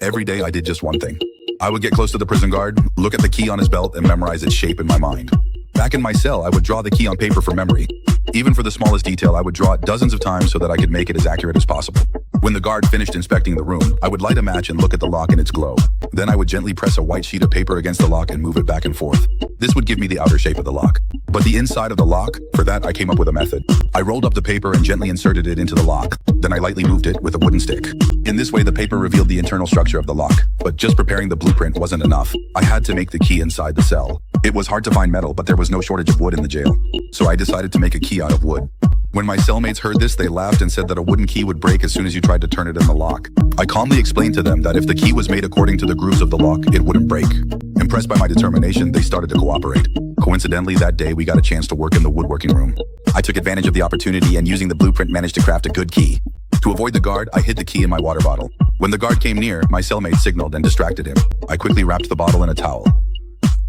Every day I did just one thing. I would get close to the prison guard, look at the key on his belt, and memorize its shape in my mind. Back in my cell, I would draw the key on paper for memory. Even for the smallest detail, I would draw it dozens of times so that I could make it as accurate as possible. When the guard finished inspecting the room, I would light a match and look at the lock in its glow. Then I would gently press a white sheet of paper against the lock and move it back and forth. This would give me the outer shape of the lock. But the inside of the lock, for that I came up with a method. I rolled up the paper and gently inserted it into the lock. Then I lightly moved it with a wooden stick. In this way, the paper revealed the internal structure of the lock. But just preparing the blueprint wasn't enough. I had to make the key inside the cell. It was hard to find metal, but there was no shortage of wood in the jail. So I decided to make a key out of wood. When my cellmates heard this, they laughed and said that a wooden key would break as soon as you tried to turn it in the lock. I calmly explained to them that if the key was made according to the grooves of the lock, it wouldn't break. Impressed by my determination, they started to cooperate. Coincidentally, that day we got a chance to work in the woodworking room. I took advantage of the opportunity and using the blueprint managed to craft a good key. To avoid the guard, I hid the key in my water bottle. When the guard came near, my cellmate signaled and distracted him. I quickly wrapped the bottle in a towel.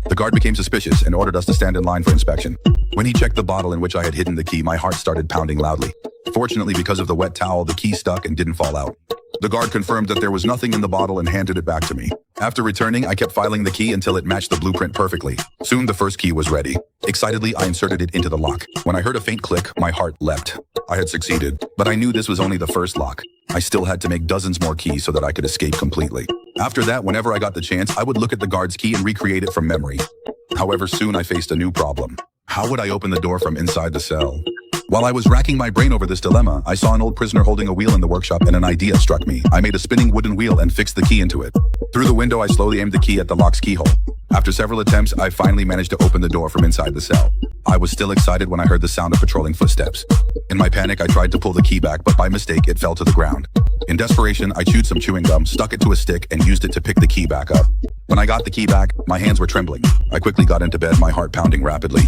The guard became suspicious and ordered us to stand in line for inspection. When he checked the bottle in which I had hidden the key, my heart started pounding loudly. Fortunately, because of the wet towel, the key stuck and didn't fall out. The guard confirmed that there was nothing in the bottle and handed it back to me. After returning, I kept filing the key until it matched the blueprint perfectly. Soon, the first key was ready. Excitedly, I inserted it into the lock. When I heard a faint click, my heart leapt. I had succeeded, but I knew this was only the first lock. I still had to make dozens more keys so that I could escape completely. After that, whenever I got the chance, I would look at the guard's key and recreate it from memory. However, soon I faced a new problem. How would I open the door from inside the cell? While I was racking my brain over this dilemma, I saw an old prisoner holding a wheel in the workshop and an idea struck me. I made a spinning wooden wheel and fixed the key into it. Through the window, I slowly aimed the key at the lock's keyhole. After several attempts, I finally managed to open the door from inside the cell. I was still excited when I heard the sound of patrolling footsteps. In my panic, I tried to pull the key back, but by mistake, it fell to the ground. In desperation, I chewed some chewing gum, stuck it to a stick, and used it to pick the key back up. When I got the key back, my hands were trembling. I quickly got into bed, my heart pounding rapidly.